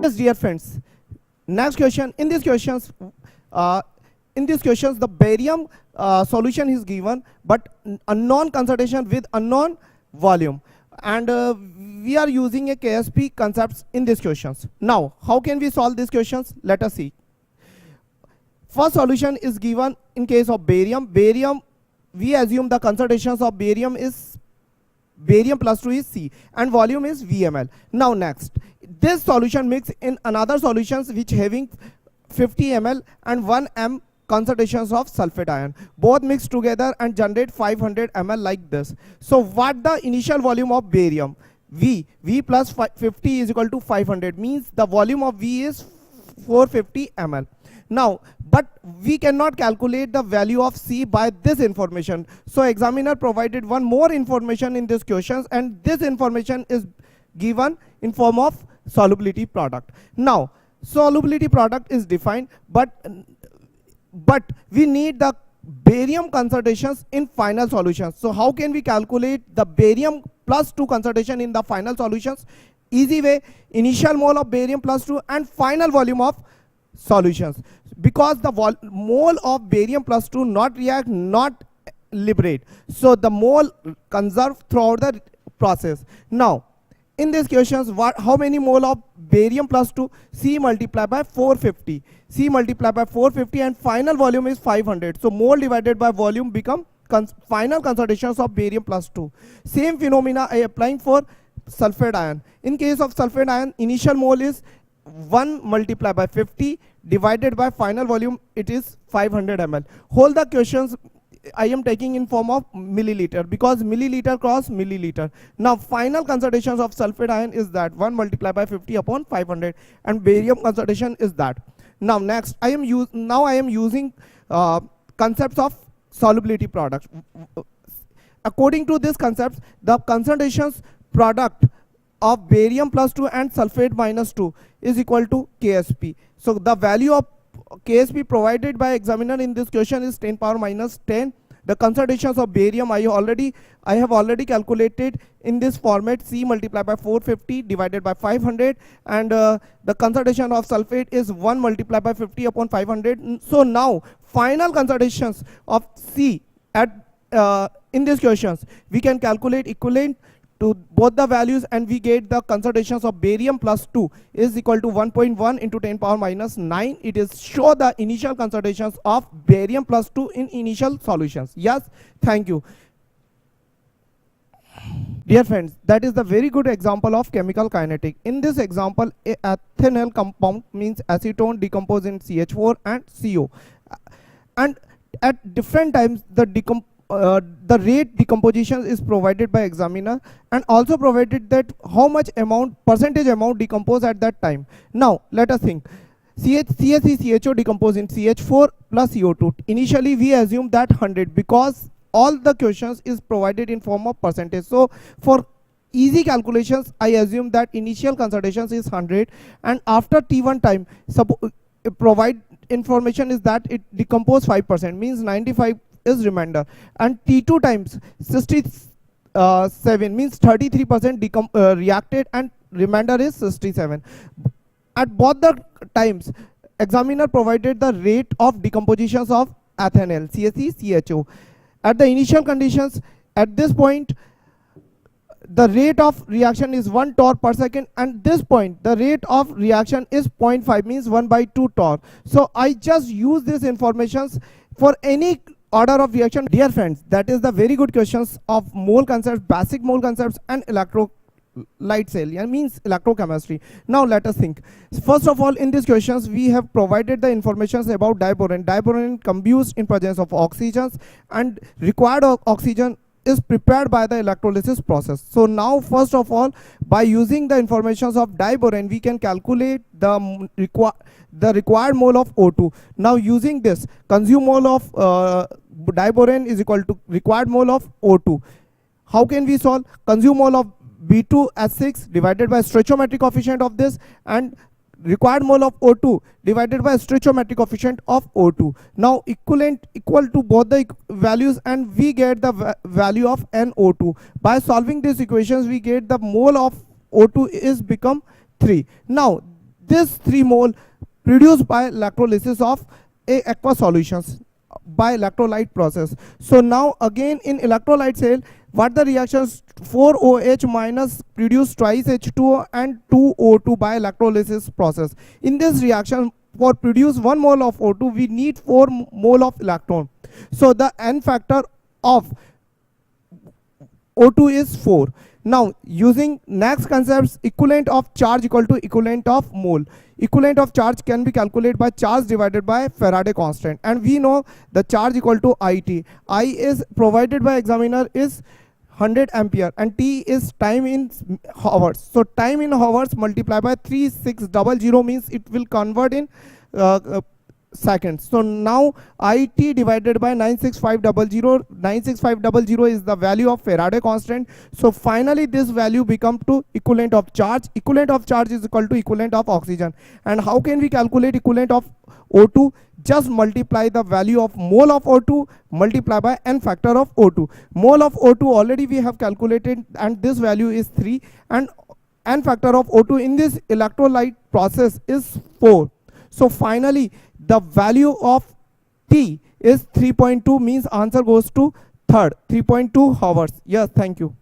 Yes, dear friends. Next question. In these questions, the barium solution is given, but unknown concentration with unknown volume, and we are using a KSP concepts in these questions. Now, how can we solve these questions? Let us see. First solution is given in case of barium. Barium, we assume the concentrations of barium plus 2 is C and volume is VML. Now next, this solution mix in another solutions which having 50 ml and 1 m concentrations of sulfate ion. Both mix together and generate 500 ml like this. So what the initial volume of barium? V plus 50 is equal to 500, means the volume of V is 450 ml. Now, but we cannot calculate the value of C by this information. So examiner provided one more information in these questions, and this information is given in form of solubility product. Now, solubility product is defined, but we need the barium concentrations in final solutions. So how can we calculate the barium plus 2 concentration in the final solutions? Easy way, initial mole of barium plus 2 and final volume of solutions, because the mole of barium plus 2 not react, not liberate, so the mole conserve throughout the process. Now in these questions, how many mole of barium plus 2? C multiplied by 450, C multiplied by 450, and final volume is 500. So mole divided by volume become final concentrations of barium plus 2. Same phenomena I applying for sulfate ion. In case of sulfate ion, initial mole is 1 multiplied by 50 divided by final volume, it is 500 ml. Hold the questions I am taking in form of milliliter, because milliliter cross milliliter. Now final concentrations of sulfate ion is that 1 multiplied by 50 upon 500, and barium concentration is that. Now next, I am using concepts of solubility products. According to this concepts, the concentrations product of barium plus 2 and sulfate minus 2 is equal to KSP. So the value of KSP provided by examiner in this question is 10 power minus 10. The concentrations of barium I have already calculated in this format, C multiplied by 450 divided by 500, and the concentration of sulfate is 1 multiplied by 50 upon 500. So now final concentrations of C at in these questions we can calculate equivalent to both the values, and we get the concentrations of barium plus 2 is equal to 1.1 into 10 power minus 9. It is show the initial concentrations of barium plus 2 in initial solutions. Yes, thank you. Dear friends, that is the very good example of chemical kinetic. In this example, a ethanol compound means acetone decompose in CH4 and CO, and at different times the rate decomposition is provided by examiner, and also provided that how much percentage amount decompose at that time. Now let us think. CHO decompose in CH4 plus CO2. Initially we assume that 100, because all the questions is provided in form of percentage. So for easy calculations, I assume that initial concentrations is 100, and after T1 time provide information is that it decompose 5%, means 95 is remainder, and T2 times 67 means 33% reacted, and remainder is 67. At both the times examiner provided the rate of decompositions of ethanol CHO. At the initial conditions, at this point the rate of reaction is 1 torr per second, and this point the rate of reaction is 0.5, means 1/2 torr. So I just use these informations for any order of reaction. Dear friends, that is the very good questions of mole concepts, basic mole concepts, and electrolyte cell, means electrochemistry. Now let us think. First of all, in these questions we have provided the informations about diborane. Diborane combusts in presence of oxygens, and required oxygen is prepared by the electrolysis process. So now first of all, by using the informations of diborane, we can calculate the required mole of O2. Now using this, consumed mole of diborane is equal to required mole of O2. How can we solve? Consumed mole of B2S6 divided by stoichiometric coefficient of this, and required mole of O2 divided by stoichiometric coefficient of O2. Now equal to both the values, and we get the value of NO2. By solving these equations, we get the mole of O2 is become 3. Now this 3 mole produced by electrolysis of a aqua solutions by electrolyte process. So now again in electrolyte cell, what the reactions, 4OH minus produce twice H2O and 2O2 by electrolysis process. In this reaction, for produce 1 mole of O2, we need 4 mole of electron. So the N factor of O2 is 4. Now using next concepts, equivalent of charge equal to equivalent of mole. Equivalent of charge can be calculated by charge divided by Faraday constant, and we know the charge equal to IT. I is provided by examiner is 100 ampere and T is time in hours. So time in hours multiplied by 3600 means it will convert in seconds. So now IT divided by 96500, 96500 is the value of Faraday constant. So finally this value become to equivalent of charge. Equivalent of charge is equal to equivalent of oxygen. And how can we calculate equivalent of O2? Just multiply the value of mole of O2 multiply by N factor of O2. Mole of O2 already we have calculated, and this value is 3, and N factor of O2 in this electrolyte process is 4. So finally the value of T is 3.2, means answer goes to third, 3.2 hours. Yes, thank you.